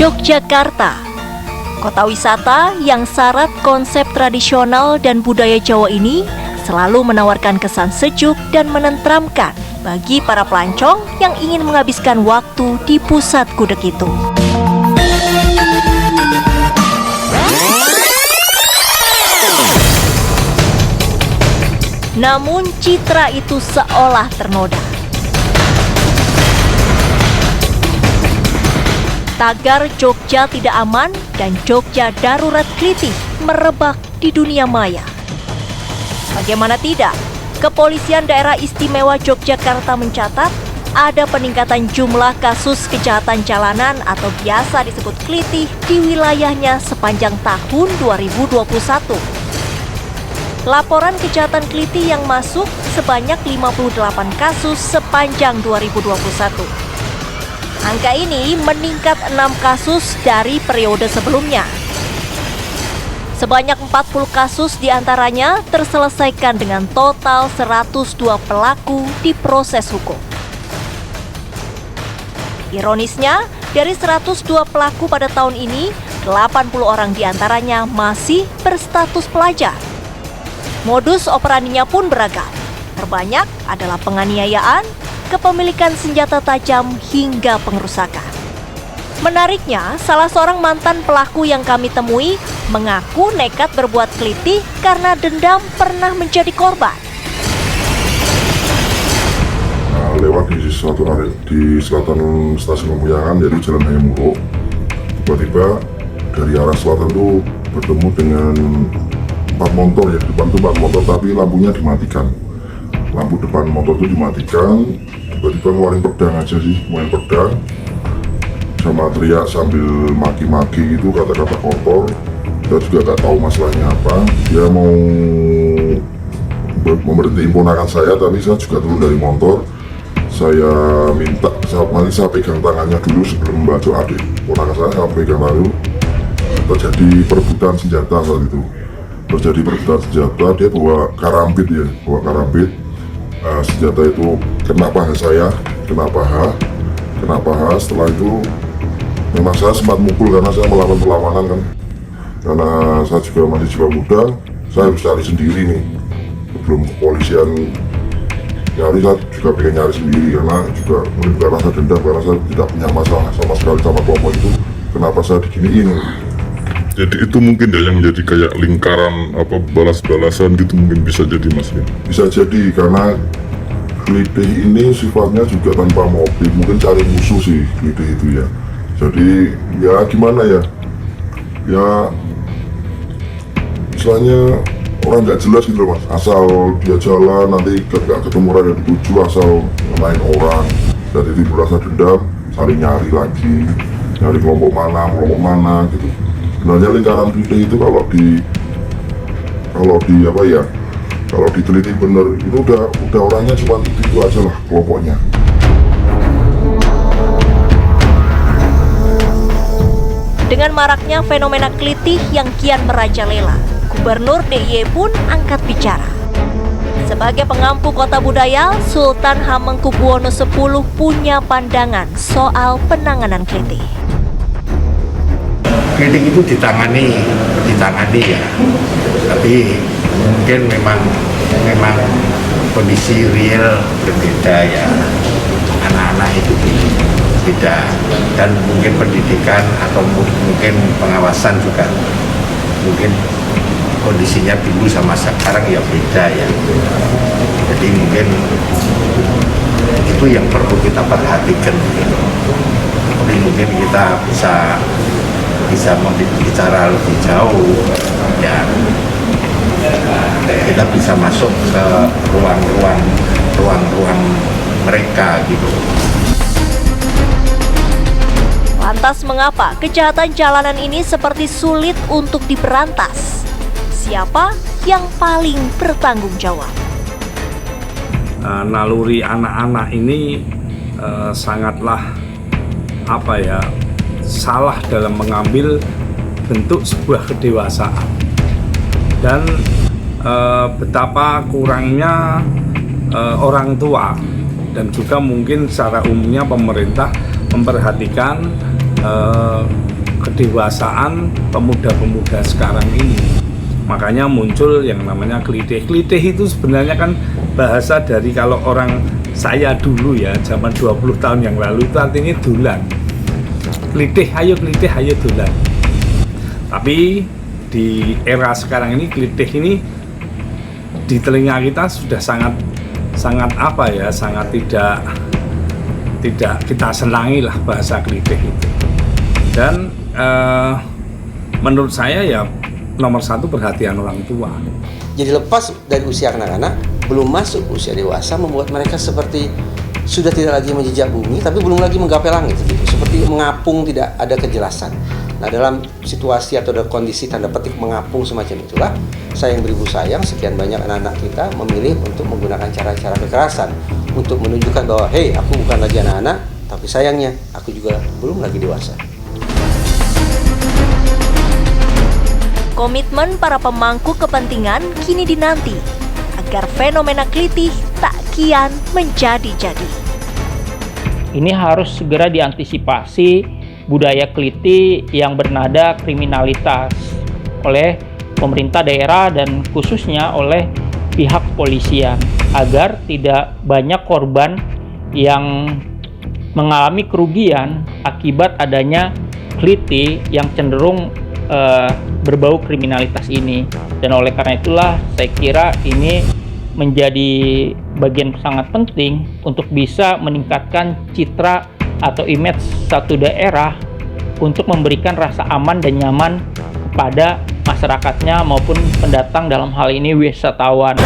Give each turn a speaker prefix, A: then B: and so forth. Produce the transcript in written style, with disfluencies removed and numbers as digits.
A: Yogyakarta, kota wisata yang syarat konsep tradisional dan budaya Jawa ini selalu menawarkan kesan sejuk dan menenteramkan bagi para pelancong yang ingin menghabiskan waktu di pusat gudeg itu. Namun citra itu seolah ternoda. Tagar Jogja tidak aman dan Jogja darurat kelitih merebak di dunia maya. Bagaimana tidak, Kepolisian Daerah Istimewa Yogyakarta mencatat ada peningkatan jumlah kasus kejahatan jalanan atau biasa disebut kelitih di wilayahnya sepanjang tahun 2021. Laporan kejahatan kelitih yang masuk sebanyak 58 kasus sepanjang 2021. Angka ini meningkat 6 kasus dari periode sebelumnya. Sebanyak 40 kasus diantaranya terselesaikan dengan total 102 pelaku diproses hukum. Ironisnya, dari 102 pelaku pada tahun ini, 80 orang diantaranya masih berstatus pelajar. Modus operandinya pun beragam. Terbanyak adalah penganiayaan, kepemilikan senjata tajam, hingga pengerusakan. Menariknya, salah seorang mantan pelaku yang kami temui mengaku nekat berbuat kelitih karena dendam pernah menjadi korban.
B: Lewat di suatu area di selatan stasiun Lempuyangan, jadi Jalan Hayamuruk, tiba-tiba dari arah selatan itu bertemu dengan 4 motor, ya depan itu 4 motor tapi lampunya dimatikan. Lampu depan motor itu dimatikan, tiba-tiba ngeluarin pedang aja sih, main pedang sama teriak sambil maki-maki gitu, kata-kata kotor. Kita juga gak tahu masalahnya apa. Dia mau memberhentiin ponakan saya, tapi saya juga turun dari motor. Saya minta, saya pegang tangannya dulu sebelum membantu adik ponakan saya pegang tangan dulu. Terjadi perebutan senjata saat itu. Terjadi perebutan senjata, dia bawa karambit ya, senjata itu kena paha saya, kena paha. Setelah itu memang saya sempat mukul karena saya melakukan perlawanan kan, karena saya juga masih jiwa muda, saya harus cari sendiri nih sebelum kepolisian nyari. Saya juga pengen nyari sendiri karena juga menimbulkan rasa dendam karena saya tidak punya masalah sama sekali sama kelompok itu, kenapa saya diginiin.
C: Jadi itu mungkin ya yang menjadi kayak lingkaran balas-balasan gitu, mungkin bisa jadi mas ya?
B: Bisa jadi karena kelitih ini sifatnya juga tanpa motif, mungkin cari musuh sih kelitih itu ya. Jadi ya gimana ya, misalnya orang nggak jelas gitu loh mas, asal dia jalan nanti nggak ketemu orang yang dituju, asal main orang, dan itu merasa dendam, saling nyari lagi, nyari kelompok mana gitu. Sebenarnya lingkaran kelitih itu kalau diteliti bener itu udah orangnya cuma itu aja lah kelompoknya.
A: Dengan maraknya fenomena kelitih yang kian merajalela, Gubernur DIY pun angkat bicara. Sebagai pengampu kota budaya, Sultan Hamengkubuwono X punya pandangan soal penanganan kelitih.
D: Kelitih itu ditangani ya, tapi mungkin memang kondisi real berbeda ya, anak-anak itu beda, dan mungkin pendidikan atau mungkin pengawasan juga mungkin kondisinya dulu sama sekarang ya beda ya. Jadi mungkin itu yang perlu kita perhatikan gitu. Tapi mungkin kita bisa bicara lebih jauh ya, kita bisa masuk ke ruang-ruang mereka gitu.
A: Lantas mengapa kejahatan jalanan ini seperti sulit untuk diberantas? Siapa yang paling bertanggung jawab?
E: Naluri anak-anak ini sangatlah salah dalam mengambil bentuk sebuah kedewasaan, dan betapa kurangnya orang tua dan juga mungkin secara umumnya pemerintah memperhatikan kedewasaan pemuda-pemuda sekarang ini. Makanya muncul yang namanya klitih. Klitih itu sebenarnya kan bahasa dari kalau orang saya dulu ya, zaman 20 tahun yang lalu itu artinya dulan. Klitih, ayo dulan. Tapi di era sekarang ini klitih ini di telinga kita sudah sangat tidak kita senangi lah bahasa klitih itu. Dan menurut saya ya nomor satu perhatian orang tua.
F: Jadi lepas dari usia anak-anak, belum masuk usia dewasa, membuat mereka seperti sudah tidak lagi menjejak bumi, tapi belum lagi menggapai langit, gitu. Seperti mengapung, tidak ada kejelasan. Nah, dalam situasi atau dalam kondisi tanda petik mengapung semacam itulah, sayang beribu sayang, sekian banyak anak-anak kita memilih untuk menggunakan cara-cara kekerasan untuk menunjukkan bahwa, hey, aku bukan lagi anak-anak, tapi sayangnya aku juga belum lagi dewasa.
A: Komitmen para pemangku kepentingan kini dinanti agar fenomena klitih tak kian menjadi-jadi.
G: Ini harus segera diantisipasi budaya klitih yang bernada kriminalitas oleh pemerintah daerah dan khususnya oleh pihak kepolisian agar tidak banyak korban yang mengalami kerugian akibat adanya klitih yang cenderung berbau kriminalitas ini. Dan oleh karena itulah saya kira ini menjadi bagian sangat penting untuk bisa meningkatkan citra atau image satu daerah untuk memberikan rasa aman dan nyaman kepada masyarakatnya maupun pendatang, dalam hal ini wisatawan.